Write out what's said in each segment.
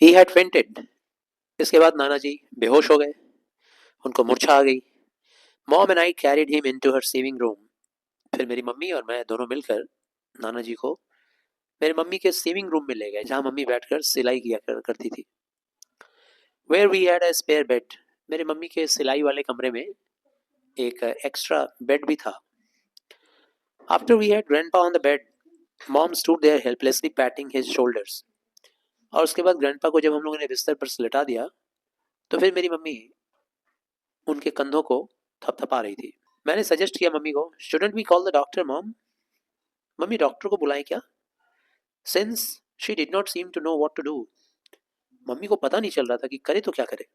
He had fainted. इसके बाद नाना जी बेहोश हो गए, उनको मूर्छा आ गई। Mom and I carried him into her saving room. फिर मेरी मम्मी और मैं दोनों मिलकर नाना जी को मेरी मम्मी के सेविंग रूम में ले गए, जहाँ मम्मी बैठकर सिलाई किया करती थी। Where we had a spare bed. मेरी मम्मी के सिलाई वाले कमरे में एक एक्स्ट्रा बेड भी था। After we had grandpa on the bed, mom stood there helplessly patting his shoulders. और उसके बाद ग्रैंडपा को जब हम लोगों ने बिस्तर पर लिटा दिया, तो फिर मेरी मम्मी उनके कंधों को थपथपा रही थी। मैंने सजेस्ट किया मम्मी को, shouldn't we call the doctor mom? Mummy doctor को बुलाएं क्या? Since she did not seem to know what to do. Mummy को पता नहीं चल रहा था कि करे तो क्या करे,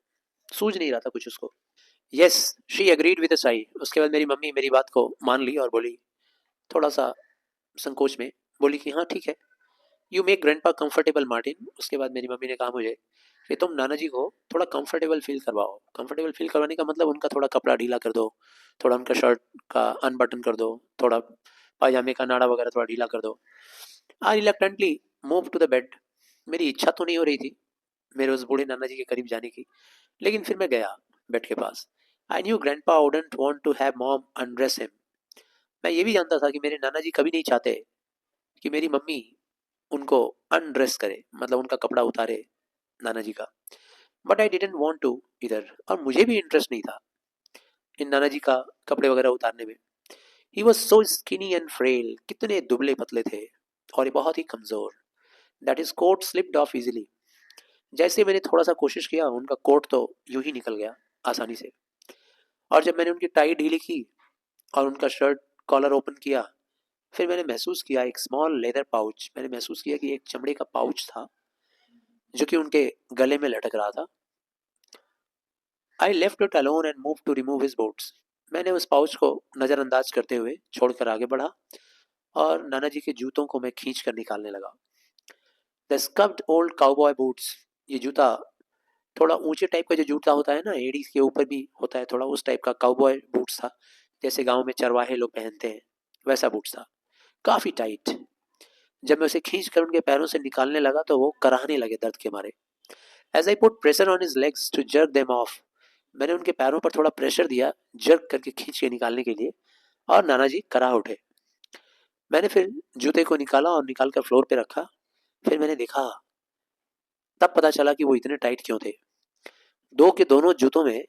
सूझ नहीं रहा था कुछ उसको। Yes, she agreed with a Sai. उसके बाद मेरी मम्मी मेरी बात को मान ली और बोली, थोड़ा सा संकोच में बोली कि हाँ ठीक है, you make grandpa comfortable Martin. उसके बाद मेरी मम्मी ने कहा मुझे कि तुम नाना जी को थोड़ा कंफर्टेबल फील करवाओ। कंफर्टेबल फील करवाने का मतलब उनका थोड़ा कपड़ा ढीला कर दो, थोड़ा उनका शर्ट का अनबटन कर दो, थोड़ा पायजामे का नाड़ा वगैरह थोड़ा ढीला कर दो। I reluctantly move to the bed. मेरी इच्छा तो नहीं हो रही थी मेरे उस बूढ़े नाना जी के करीब जाने की, लेकिन फिर मैं गया बेड के पास। I knew grandpa wouldn't want to have mom undress him. मैं ये भी जानता था कि मेरे नाना जी कभी नहीं चाहते कि मेरी मम्मी उनको अनड्रेस करे, मतलब उनका कपड़ा उतारे नाना जी का। But I didn't want to इधर, और मुझे भी इंटरेस्ट नहीं था इन नाना जी का कपड़े वगैरह उतारने में। He was so skinny and frail, कितने दुबले पतले थे और ये बहुत ही कमजोर। That is coat slipped off easily. जैसे मैंने थोड़ा सा कोशिश किया, उनका कोट तो यूं ही निकल गया आसानी से। और जब मैंने उनकी टाई ढीली की और उनका शर्ट कॉलर ओपन किया, फिर मैंने महसूस किया एक स्मॉल लेदर पाउच। मैंने महसूस किया कि एक चमड़े का पाउच था जो कि उनके गले में लटक रहा था। I left it alone and move to remove his boots. मैंने उस पाउच को नज़रअंदाज करते हुए छोड़कर आगे बढ़ा और नाना जी के जूतों को मैं खींच कर निकालने लगा। The scuffed old cowboy boots. ये जूता थोड़ा ऊंचे टाइप का जो जूता होता है ना, एड़ी के ऊपर भी होता है थोड़ा, उस टाइप का काउबॉय बूट्स था, जैसे गांव में चरवाहे लोग पहनते हैं वैसा बूट्स था, काफ़ी टाइट। जब मैं उसे खींच कर उनके पैरों से निकालने लगा तो वो कराहने लगे दर्द के मारे। As I put pressure on his legs to jerk them off. मैंने उनके पैरों पर थोड़ा प्रेशर दिया जर्क करके खींच के निकालने के लिए, और नाना जी कराह उठे। मैंने फिर जूते को निकाला और निकाल कर फ्लोर पे रखा। फिर मैंने देखा, तब पता चला कि वो इतने टाइट क्यों थे। दो के दोनों जूतों में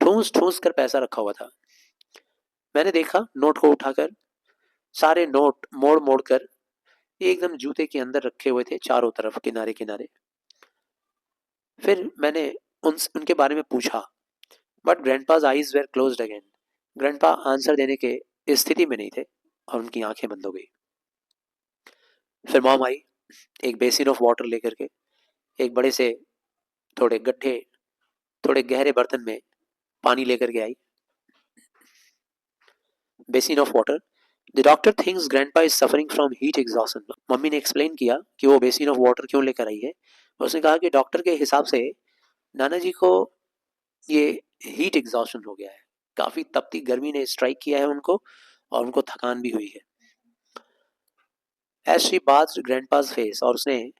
ठूस ठूस कर पैसा रखा हुआ था। मैंने देखा नोट को उठाकर, सारे नोट मोड़ मोड़ कर एकदम जूते के अंदर रखे हुए थे चारों तरफ किनारे किनारे। फिर मैंने उनके बारे में पूछा, but grandpa's eyes were closed again. Grandpa answer देने के स्थिति में नहीं थे और उनकी आंखें बंद हो गई। फिर मॉम आई एक बेसिन ऑफ वाटर लेकर के, एक बड़े से थोड़े गड्ढे थोड़े गहरे बर्तन में पानी लेकर के आई। Basin of water. The doctor thinks grandpa is suffering from heat exhaustion. Mummy ने एक्सप्लेन किया कि वो बेसिन ऑफ वाटर क्यों लेकर आई है। उसने कहा कि डॉक्टर के हिसाब से नाना जी को ये हीट एग्जॉशन हो गया है, काफी तपती गर्मी ने स्ट्राइक किया है उनको और उनको थकान भी हुई है। एज शी बाथ्ड ग्रैंडपाज फेस, और उसने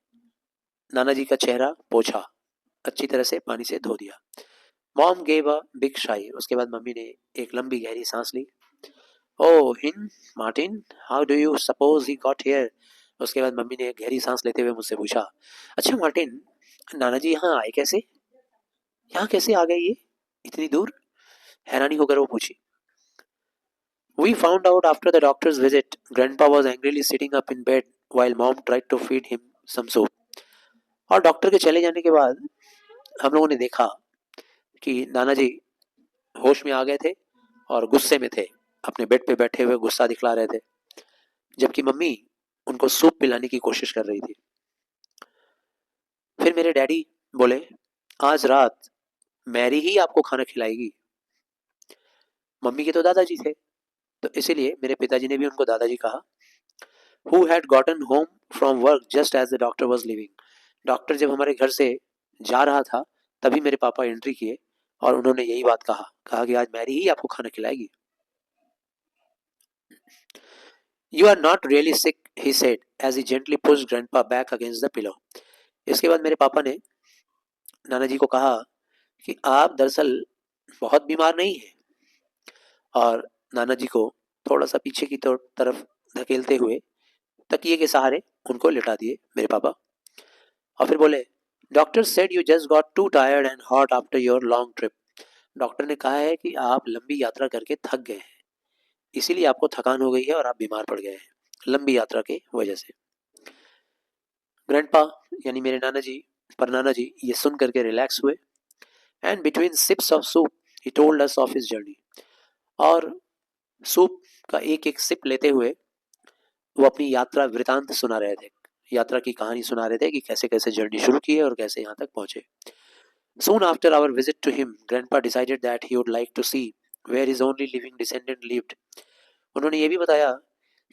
नाना जी का चेहरा पोछा, अच्छी तरह से पानी से धो दिया। मॉम गेव अ बिग शाई। उसके बाद मम्मी ने एक लंबी गहरी सांस ली। ओह हिन Martin, how do you suppose he got here? उसके बाद मम्मी ने एक गहरी सांस लेते हुए मुझसे पूछा, अच्छा मार्टिन, नाना जी यहाँ आए कैसे? यहाँ कैसे आ गए ये इतनी दूर? हैरानी होकर वो पूछी। We found out after the doctor's visit. Grandpa was angrily sitting up in bed while mom tried to feed him some soup. और डॉक्टर के चले जाने के बाद हम लोगों ने देखा कि नाना जी होश में आ गए थे और गुस्से में थे, अपने बेड पे बैठे हुए गुस्सा दिखला रहे थे, जबकि मम्मी उनको सूप पिलाने की कोशिश कर रही थी। फिर मेरे डैडी बोले, आज रात मैरी ही आपको खाना खिलाएगी। मम्मी के तो दादाजी थे, तो इसीलिए मेरे पिताजी ने भी उनको दादाजी कहा। Who had gotten home from work just as the doctor was leaving. Doctor जब हमारे घर से जा रहा था तभी मेरे पापा एंट्री किए और उन्होंने यही बात कहा कि आज मैरी ही आपको खाना खिलाएगी। You are not really sick, he said as he gently pushed grandpa back against the pillow. इसके बाद मेरे पापा ने नाना जी को कहा कि आप दरअसल बहुत बीमार नहीं हैं, और नाना जी को थोड़ा सा पीछे की तरफ धकेलते हुए तकिए के सहारे उनको लिटा दिए मेरे पापा, और फिर बोले, doctor said you just got to tired and hot after your long trip. Doctor ने कहा है कि आप लंबी यात्रा करके थक गए हैं, इसीलिए आपको थकान हो गई है और आप बीमार पड़ गए हैं लंबी यात्रा की वजह से। ग्रैंडपा यानी मेरे नाना जी, पर नाना जी ये सुन करके रिलैक्स हुए, and between sips of soup he told us of his journey. और सूप का एक एक सिप लेते हुए वो अपनी यात्रा वृतांत सुना रहे थे, यात्रा की कहानी सुना रहे थे कि कैसे कैसे जर्नी शुरू की है और कैसे यहाँ तक पहुंचे। Soon after our visit to him, Grandpa decided that he would like to see where his only living descendant lived. उन्होंने ये भी बताया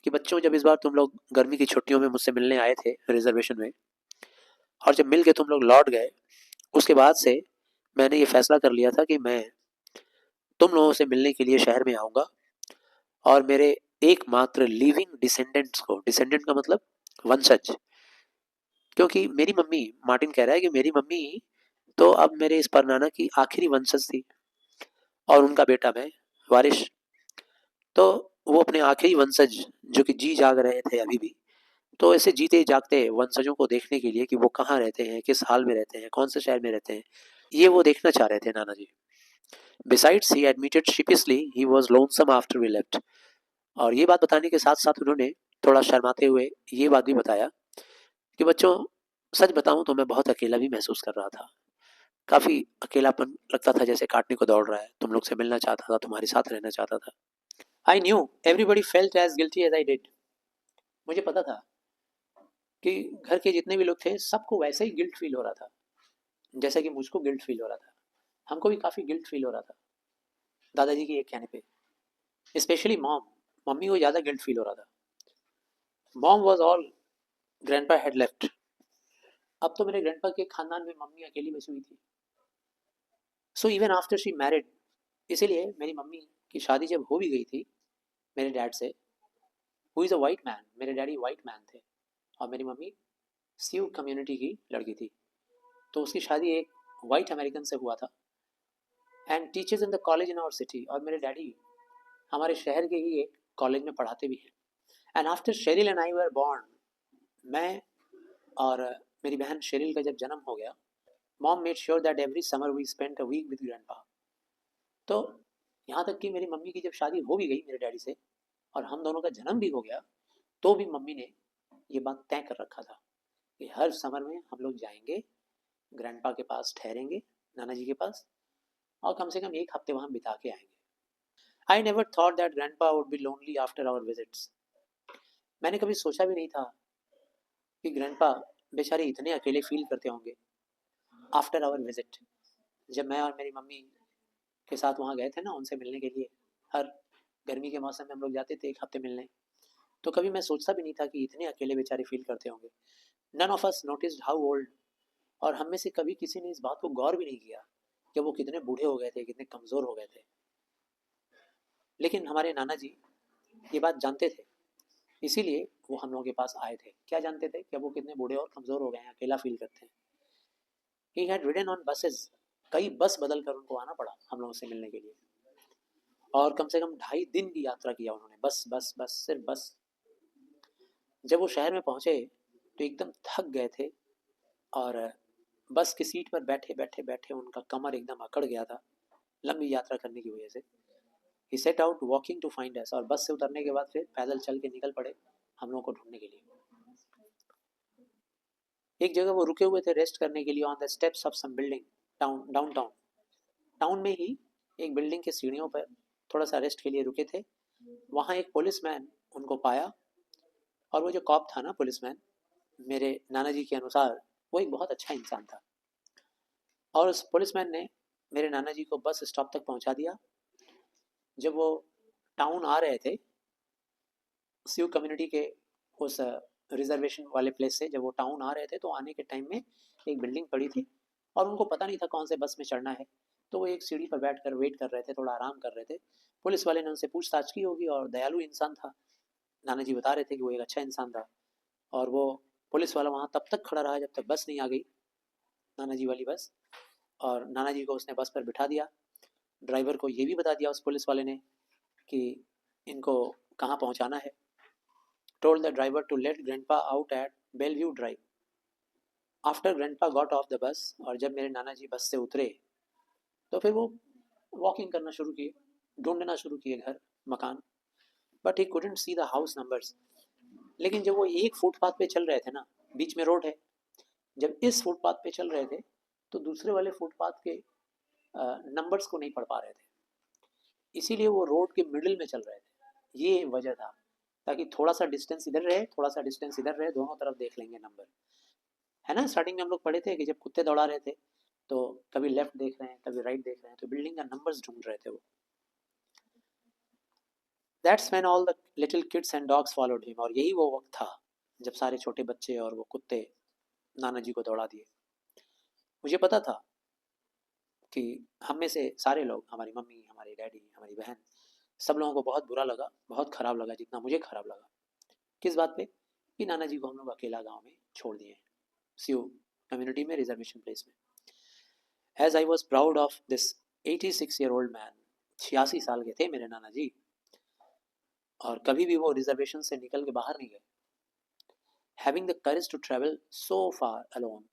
कि बच्चों, जब इस बार तुम लोग गर्मी की छुट्टियों में मुझसे मिलने आए थे रिजर्वेशन में, और जब मिल के तुम लोग लौट गए, उसके बाद से मैंने ये फैसला कर लिया था कि मैं तुम लोगों से मिलने के लिए शहर में आऊँगा, और मेरे एकमात्र लिविंग डिसेंडेंट्स को, डिसेंडेंट का मतलब वंशज, क्योंकि मेरी मम्मी, मार्टिन कह रहा है कि मेरी मम्मी तो अब मेरे इस परनाना की आखिरी वंशज थी, और उनका बेटा मैं, वारिश। तो वो अपने आखिरी वंशज जो कि जी जाग रहे थे अभी भी, तो ऐसे जीते जागते वंशजों को देखने के लिए कि वो कहाँ रहते हैं, किस हाल में रहते हैं, कौन से शहर में रहते हैं, ये वो देखना चाह रहे थे नाना जी। Besides he admitted sheepishly he was lonesome after we left. और ये बात बताने के साथ साथ उन्होंने थोड़ा शर्माते हुए ये बात भी बताया कि बच्चों, सच बताऊं तो मैं बहुत अकेला भी महसूस कर रहा था, काफी अकेलापन लगता था, जैसे काटने को दौड़ रहा है, तुम लोग से मिलना चाहता था, तुम्हारे साथ रहना चाहता था। I knew everybody felt as guilty as I did. मुझे पता था कि घर के जितने भी लोग थे सबको वैसे ही गिल्ट फील हो रहा था, जैसा कि मुझको गिल्ट फील हो रहा था। हमको भी काफ़ी गिल्ट फील हो रहा था दादाजी के ये कहने पे, स्पेशली मॉम। मम्मी को ज़्यादा गिल्ट फील हो रहा था। Mom was all grandpa had left. अब तो मेरे ग्रैंडपा के खानदान में मम्मी अकेली बची हुई थी। So even after she married, इसीलिए मेरी मम्मी की शादी जब हो भी गई थी मेरे डैड से, who is a white man, मेरे डैडी वाइट मैन थे और मेरी मम्मी सीव कम्युनिटी की लड़की थी, तो उसकी शादी एक वाइट अमेरिकन से हुआ था, and teachers in the college in our city. और मेरे डैडी हमारे शहर के ही एक कॉलेज में पढ़ाते भी हैं। And after Cheryl and I were born, मैं और मेरी बहन शेरिल का जब जन्म हो गया, mom made sure that every summer we spent a week with grandpa. तो यहाँ तक कि मेरी मम्मी की जब शादी हो भी गई मेरे डैडी से और हम दोनों का जन्म भी हो गया, तो भी मम्मी ने ये बात तय कर रखा था कि हर समर में हम लोग जाएंगे, ग्रैंडपा के पास ठहरेंगे, नाना जी के पास, और कम से कम एक हफ्ते वहाँ बिता के आएंगे। I never thought that grandpa would be lonely after our visits. मैंने कभी सोचा भी नहीं था कि ग्रैंडपा बेचारे इतने अकेले फील करते होंगे आफ्टर आवर विजिट। जब मैं और मेरी मम्मी के साथ वहाँ गए थे ना उनसे मिलने के लिए, हर गर्मी के मौसम में हम लोग जाते थे एक हफ्ते मिलने, तो कभी मैं सोचता भी नहीं था कि इतने अकेले बेचारे फील करते होंगे। None of us noticed how old, और हम में से कभी किसी ने इस बात को गौर भी नहीं किया कि वो कितने बूढ़े हो गए थे, कितने कमज़ोर हो गए थे। लेकिन हमारे नाना जी ये बात जानते थे, इसीलिए वो हम लोगों के पास आए थे। क्या जानते थे कि वो कितने बूढ़े और कमज़ोर हो गए हैं, अकेला फील करते हैं। He had ridden on buses, कई बस बदल कर उनको आना पड़ा हम लोगों से मिलने के लिए, और कम से कम 2.5 दिन की यात्रा किया उन्होंने, बस बस बस सिर्फ बस। जब वो शहर में पहुंचे तो एकदम थक गए थे, और बस की सीट पर बैठे बैठे बैठे उनका कमर एकदम अकड़ गया था लंबी यात्रा करने की वजह से। He set out walking to find us, और बस से उतरने के बाद फिर पैदल चल के निकल पड़े हम लोगों को ढूंढने के लिए। एक जगह वो रुके हुए थे रेस्ट करने के लिए on the steps of some building downtown. Town में ही एक बिल्डिंग के सीढ़ियों पर थोड़ा सा रेस्ट के लिए रुके थे। वहाँ एक पुलिसमैन उनको पाया, और वो जो कॉप था ना पुलिसमैन, मेरे नाना जी के अनुसार वो एक बहुत अच्छा इंसान था, और उस पुलिसमैन ने मेरे नाना जी को बस स्टॉप तक पहुंचा दिया। जब वो टाउन आ रहे थे सीव कम्युनिटी के उस रिजर्वेशन वाले प्लेस से, जब वो टाउन आ रहे थे तो आने के टाइम में एक बिल्डिंग पड़ी थी और उनको पता नहीं था कौन से बस में चढ़ना है, तो वो एक सीढ़ी पर बैठ कर वेट कर रहे थे, थोड़ा आराम कर रहे थे। पुलिस वाले ने उनसे पूछताछ की होगी, और दयालु इंसान था, नाना जी बता रहे थे कि वो एक अच्छा इंसान था। और वो पुलिस वाला वहाँ तब तक खड़ा रहा जब तक बस नहीं आ गई, नाना जी वाली बस, और नाना जी को उसने बस पर बिठा दिया। ड्राइवर को ये भी बता दिया उस पुलिस वाले ने कि इनको कहाँ पहुँचाना है। Told the driver to let grandpa out at Bellevue Drive. After grandpa got off the bus, और जब मेरे नाना जी बस से उतरे तो फिर वो वॉकिंग करना शुरू किए, ढूंढना शुरू किए घर मकान। But he couldn't see the house numbers. लेकिन जब वो एक फुटपाथ पे चल रहे थे ना, बीच में रोड है, जब इस फुटपाथ पे चल रहे थे तो दूसरे वाले फुटपाथ के नंबर्स को नहीं पढ़ पा रहे थे, इसीलिए वो रोड के मिडिल में चल रहे थे। ये वजह था, ताकि थोड़ा सा डिस्टेंस इधर रहे, थोड़ा सा डिस्टेंस इधर रहे, दोनों तरफ देख लेंगे नंबर, है ना। स्टार्टिंग में हम लोग पढ़े थे कि जब कुत्ते दौड़ा रहे थे तो कभी लेफ्ट देख रहे हैं, कभी राइट देख रहे हैं, तो बिल्डिंग का नंबर्स ढूंढ रहे थे वो। That's when all the little kids and dogs followed him. और यही वो वक्त था जब सारे छोटे बच्चे और वो कुत्ते नाना जी को दौड़ा दिए। मुझे पता था कि हम में से सारे लोग, हमारी मम्मी, हमारी डैडी, हमारी बहन, सब लोगों को बहुत बुरा लगा, बहुत ख़राब लगा, जितना मुझे ख़राब लगा। किस बात पे? कि नाना जी को हम लोग अकेला गांव में छोड़ दिए, सीयू कम्युनिटी में, रिजर्वेशन प्लेस में। As I was proud of this 86-year-old man, 86 साल के थे मेरे नाना जी, और कभी भी वो रिजर्वेशन से निकल के बाहर नहीं गए। Having the courage to travel so far alone.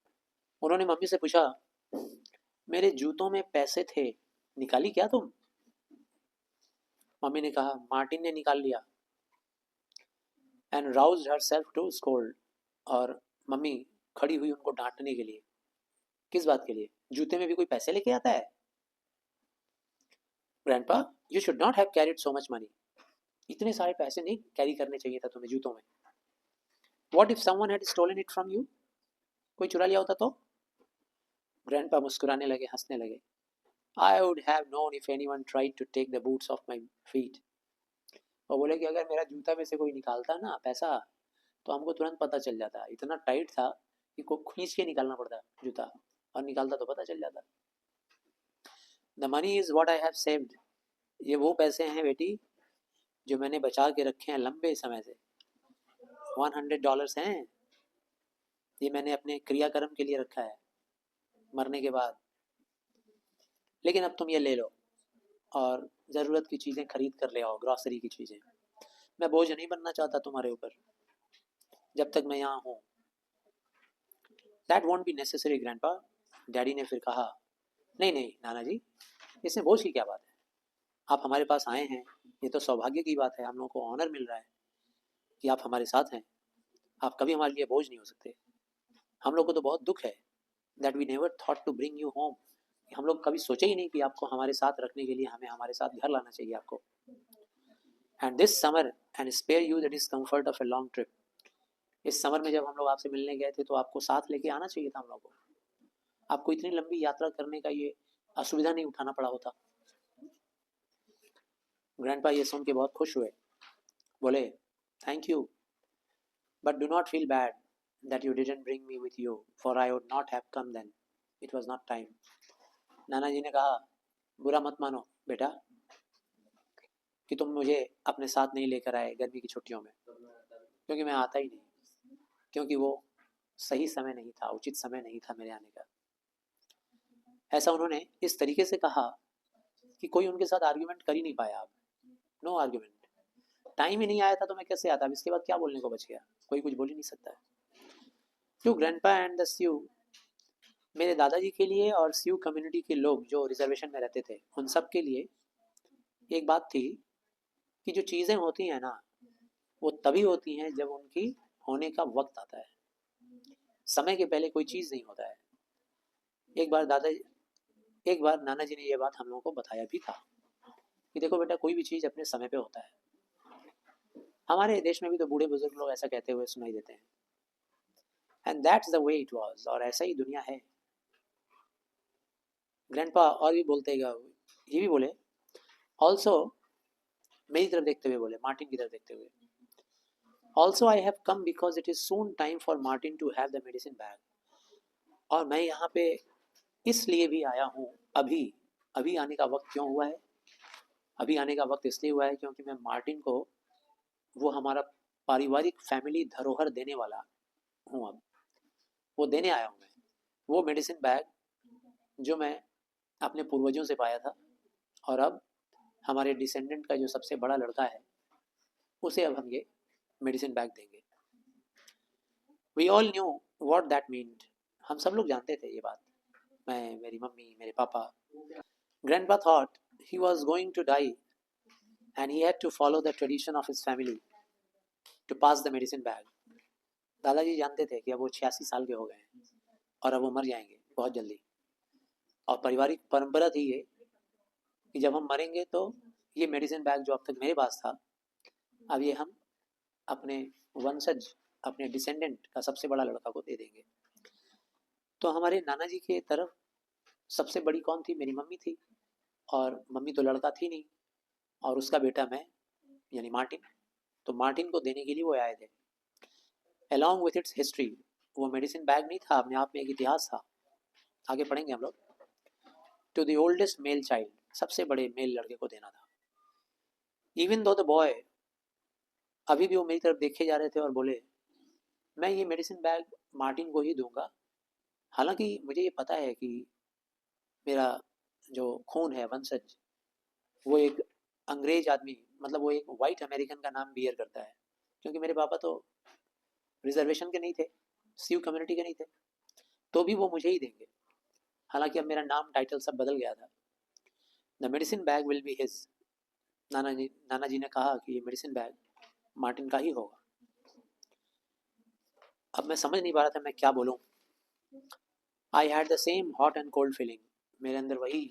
उन्होंने मम्मी से पूछा, मेरे जूतों में पैसे थे, निकाली क्या तुम? मम्मी ने कहा, मार्टिन ने निकाल लिया। And roused herself to scold. और मम्मी खड़ी हुई उनको डांटने के लिए। किस बात के लिए? जूते में भी कोई पैसे लेके आता है? Grandpa, you should not have carried so much money. इतने सारे पैसे नहीं कैरी करने चाहिए था तुम्हें जूतों में। What if someone had stolen it from you? कोई चुरा लिया होता तो? ग्रैंडपा मुस्कुराने लगे, हंसने लगे। I would have known if anyone tried to take the boots off my feet. और बोले कि अगर मेरा जूता में से कोई निकालता ना पैसा, तो हमको तुरंत पता चल जाता। इतना टाइट था कि को खींच के निकालना पड़ता जूता, और निकालता तो पता चल जाता। The money is what I have saved. ये वो पैसे हैं बेटी जो मैंने बचा के रखे हैं लंबे समय से। $100 हैं, ये मैंने अपने क्रियाकर्म के लिए रखा है मरने के बाद। लेकिन अब तुम ये ले लो और ज़रूरत की चीज़ें खरीद कर ले आओ, ग्रॉसरी की चीज़ें। मैं बोझ नहीं बनना चाहता तुम्हारे ऊपर जब तक मैं यहाँ हूँ। That want be necessary grandpa. Daddy ने फिर कहा, नहीं नहीं नाना जी, इसमें बोझ की क्या बात है। आप हमारे पास आए हैं, ये तो सौभाग्य की बात है, हम लोगों को ऑनर मिल रहा है कि आप हमारे साथ हैं। आप कभी हमारे लिए बोझ नहीं हो सकते। हम लोग को तो बहुत दुख है that we never thought to bring you home. हम लोग कभी सोचे ही नहीं कि आपको हमारे साथ रखने के लिए हमें हमारे साथ घर लाना चाहिए आपको। And this summer and spare you the discomfort of a long trip. इस समर में जब हम लोग आपसे मिलने गए थे तो आपको साथ लेके आना चाहिए था हम लोग को। आपको इतनी लंबी यात्रा करने का ये असुविधा नहीं उठाना पड़ा होता। ग्रैंडपा ये सुन के बहुत खुश हुए, बोले, thank you, but do not feel bad that you didn't bring me with you, for I would not have come then. It was not time. नाना जी ने कहा, बुरा मत मानो बेटा कि तुम मुझे अपने साथ नहीं लेकर आए गर्मी की छुट्टियों में, क्योंकि मैं आता ही नहीं, क्योंकि वो सही समय नहीं था, उचित समय नहीं था मेरे आने का। ऐसा उन्होंने इस तरीके से कहा कि कोई उनके साथ आर्ग्यूमेंट कर ही नहीं पाया। अब नो आर्ग्यूमेंट। टाइम ही नहीं आया था तो मैं कैसे आता? अब इसके बाद क्या बोलने को बच गया? कोई कुछ बोल ही नहीं सकता है। टू ग्रैंडपा एंड द स्यू, मेरे दादाजी के लिए और स्यू कम्युनिटी के लोग जो रिजर्वेशन में रहते थे, उन सब के लिए एक बात थी कि जो चीज़ें होती हैं ना, वो तभी होती हैं जब उनकी होने का वक्त आता है। समय के पहले कोई चीज़ नहीं होता है। एक बार नाना जी ने ये बात हम लोगों को बताया भी था कि देखो बेटा, कोई भी चीज़ अपने समय पे होता है। हमारे देश में भी तो बूढ़े बुजुर्ग लोग ऐसा कहते हुए सुनाई देते हैं। And that's the way it was, और ऐसा ही दुनिया है। ग्रैंडपा और भी बोलते गए, ये भी बोले, ऑल्सो, मेरी तरफ देखते हुए बोले, मार्टिन की तरफ देखते हुए, also I have come because it is soon time for Martin to have the medicine bag. और मैं यहाँ पे इसलिए भी आया हूँ अभी। अभी आने का वक्त क्यों हुआ है? अभी आने का वक्त इसलिए हुआ है क्योंकि मैं मार्टिन को वो हमारा पारिवारिक फैमिली धरोहर देने वाला हूँ। अब वो देने आया हूँ मैं। वो मेडिसिन बैग जो मैं अपने पूर्वजों से पाया था और अब हमारे डिसेंडेंट का जो सबसे बड़ा लड़का है उसे अब हम ये मेडिसिन बैग देंगे। We all knew what that meant. हम सब लोग जानते थे ये बात, मैं, मेरी मम्मी, मेरे पापा। Grandpa thought he was going to die and he had to follow the tradition of his family to pass the medicine bag. दादाजी जानते थे कि अब वो 86 साल के हो गए हैं और अब वो मर जाएंगे बहुत जल्दी, और पारिवारिक परंपरा थी ये कि जब हम मरेंगे तो ये मेडिसिन बैग जो अब तक मेरे पास था, अब ये हम अपने वंशज, अपने डिसेंडेंट का सबसे बड़ा लड़का को दे देंगे। तो हमारे नाना जी के तरफ सबसे बड़ी कौन थी? मेरी मम्मी थी, और मम्मी तो लड़का थी नहीं, और उसका बेटा मैं, यानी मार्टिन। तो मार्टिन को देने के लिए वो आए थे। अलॉन्ग विथ इट्स हिस्ट्री, वो मेडिसिन बैग नहीं था, अपने आप में एक इतिहास था, आगे पढ़ेंगे हम लोग। To the oldest male child, सबसे बड़े मेल लड़के को देना था। इवन दो द बॉय, अभी भी वो मेरी तरफ देखे जा रहे थे और बोले मैं ये मेडिसिन बैग मार्टिन को ही दूंगा, हालांकि मुझे ये पता है कि मेरा जो खून है, वंशज, वो एक अंग्रेज आदमी, मतलब वो एक वाइट अमेरिकन का नाम बियर करता है, क्योंकि मेरे पापा तो रिजर्वेशन के नहीं थे, सीव कम्युनिटी के नहीं थे, तो भी वो मुझे ही देंगे। हालांकि अब मेरा नाम, टाइटल सब बदल गया था। The medicine bag will be his. नाना जी ने कहा कि ये मेडिसिन बैग मार्टिन का ही होगा। अब मैं समझ नहीं पा रहा था मैं क्या बोलूँ। I had the same hot and cold feeling. मेरे अंदर वही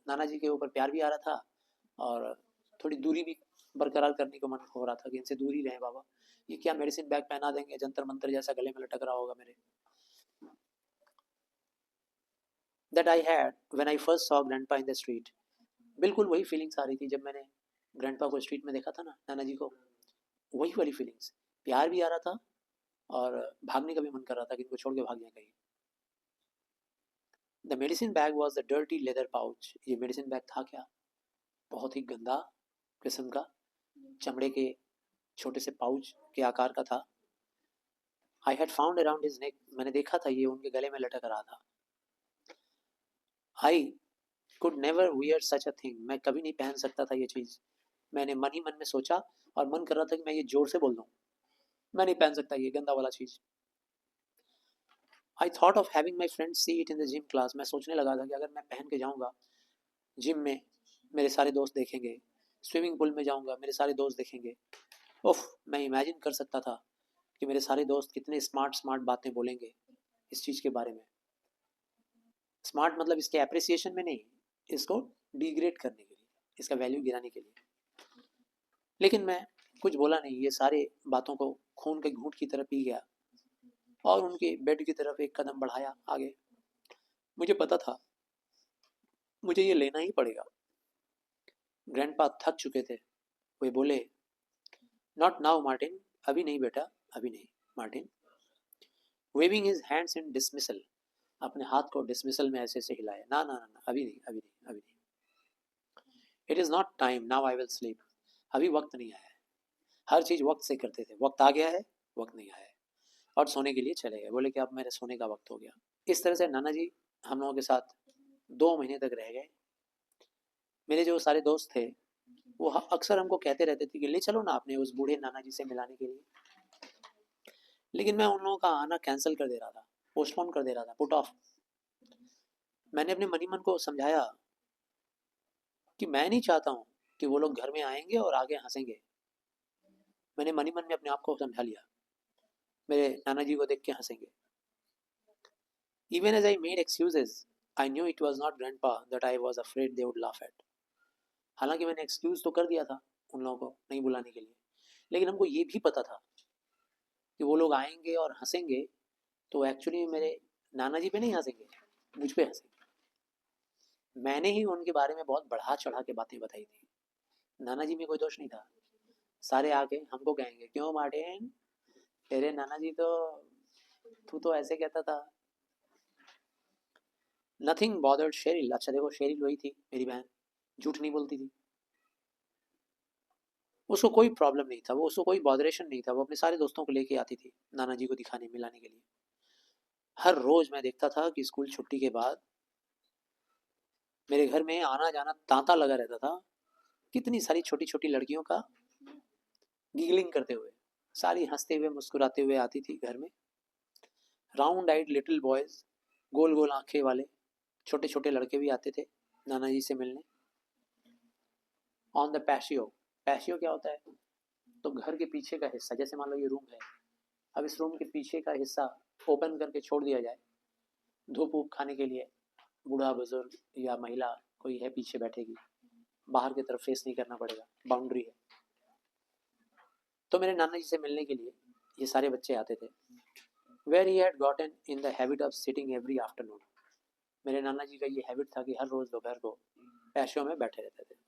नाना जी के ऊपर प्यार भी आ रहा था और थोड़ी दूरी भी बरकरार करने को मन हो रहा था कि इनसे दूर ही रहे बाबा, ये क्या मेडिसिन बैग पहना देंगे, जंतर मंतर जैसा गले में लटक रहा होगा मेरे। That I had when I first saw grandpa in the street. बिल्कुल वही फीलिंग्स आ रही थी जब मैंने ग्रैंडपा को स्ट्रीट में देखा था ना, नाना जी को, वही वाली फीलिंग्स। प्यार भी आ रहा था और भागने का भी मन कर रहा था कि इनको छोड़ के भाग जाए कहीं। The medicine bag was the dirty leather pouch. ये मेडिसिन बैग था क्या? बहुत ही गंदा किस्म का चमड़े के छोटे से पाउच के आकार का था। I had found around his neck. मैंने देखा था ये उनके गले में लटक रहा था। I could never wear such a thing. मैं कभी नहीं पहन सकता था ये चीज़। मैंने मन ही मन में सोचा और मन कर रहा था कि मैं ये जोर से बोल दूँ, मैं नहीं पहन सकता ये गंदा वाला चीज़। I thought of having my friend see it in the gym class. मैं सोचने लगा था कि अगर मैं पहन के जाऊँगा जिम में, मेरे सारे दोस्त देखेंगे। स्विमिंग पूल में जाऊँगा, मेरे सारे दोस्त देखेंगे। उफ, मैं इमेजिन कर सकता था कि मेरे सारे दोस्त कितने स्मार्ट स्मार्ट बातें बोलेंगे इस चीज़ के बारे में। स्मार्ट मतलब इसके अप्रिसिएशन में नहीं, इसको डिग्रेड करने के लिए, इसका वैल्यू गिराने के लिए। लेकिन मैं कुछ बोला नहीं, ये सारे बातों को खून के घूंट की तरह पी गया और उनके बेड की तरफ एक कदम बढ़ाया आगे। मुझे पता था मुझे ये लेना ही पड़ेगा। ग्रैंडपा थक चुके थे। वे बोले नॉट नाउ मार्टिन, अभी नहीं बेटा, अभी नहीं Martin. Waving his hands in dismissal, अपने हाथ को डिसमिसल में ऐसे ऐसे हिलाया, ना ना ना, अभी नहीं, अभी नहीं, अभी नहीं। It is not time, now I will sleep. अभी वक्त नहीं आया है। हर चीज़ वक्त से करते थे, वक्त आ गया है, वक्त नहीं आया है, और सोने के लिए चले गए। बोले कि अब मेरे सोने का वक्त हो गया। इस तरह से नाना जी हम लोगों के साथ 2 महीने तक रह गए। मेरे जो सारे दोस्त थे वो अक्सर हमको कहते रहते थे कि ले चलो ना अपने उस बूढ़े नाना जी से मिलाने के लिए, लेकिन मैं उन लोगों का आना कैंसिल कर दे रहा था, पोस्टपोन कर दे रहा था, पुट ऑफ। मैंने अपने मनी मन को समझाया कि मैं नहीं चाहता हूँ कि वो लोग घर में आएंगे और आगे हंसेंगे। मैंने मनी मन में अपने आप को समझा लिया, मेरे नाना जी को देख के हंसेंगे। Even as I made excuses I knew it was not grandpa that I was afraid they would laugh at. हालांकि मैंने एक्सक्यूज तो कर दिया था उन लोगों को नहीं बुलाने के लिए, लेकिन हमको ये भी पता था कि वो लोग आएंगे और हंसेंगे तो एक्चुअली मेरे नाना जी पे नहीं हंसेंगे, मुझ पे हंसेंगे। मैंने ही उनके बारे में बहुत बढ़ा चढ़ा के बातें बताई थी। नाना जी में कोई दोष नहीं था। सारे आके हमको कहेंगे क्यों मार्टिन, तेरे नाना जी तो, तू तो ऐसे कहता था। Nothing bothered Cheryl. अच्छा देखो, शेरिल वही थी मेरी बहन, झूठ नहीं बोलती थी, उसको कोई प्रॉब्लम नहीं था, वो उसको कोई बॉदरेशन नहीं था। वो अपने सारे दोस्तों को लेके आती थी नाना जी को दिखाने मिलाने के लिए। हर रोज मैं देखता था कि स्कूल छुट्टी के बाद मेरे घर में आना जाना तांता लगा रहता था, कितनी सारी छोटी छोटी लड़कियों का गिगलिंग करते हुए, सारी हंसते हुए मुस्कुराते हुए आती थी घर में। राउंड आइड लिटिल बॉयज, गोल गोल आंखें वाले छोटे छोटे लड़के भी आते थे नाना जी से मिलने। ऑन द पैशियो, पैशियो क्या होता है? तो घर के पीछे का हिस्सा, जैसे मान लो ये रूम है, अब इस रूम के पीछे का हिस्सा ओपन करके छोड़ दिया जाए, धूप वूप खाने के लिए, बूढ़ा बुजुर्ग या महिला कोई है पीछे बैठेगी, बाहर की तरफ फेस नहीं करना पड़ेगा, बाउंड्री है। तो मेरे नाना जी से मिलने के लिए ये सारे बच्चे आते थे। Where he had gotten in the habit of sitting every afternoon. मेरे नाना जी का ये हैबिट था कि हर रोज़ दोपहर को पैशों में बैठे रहते थे।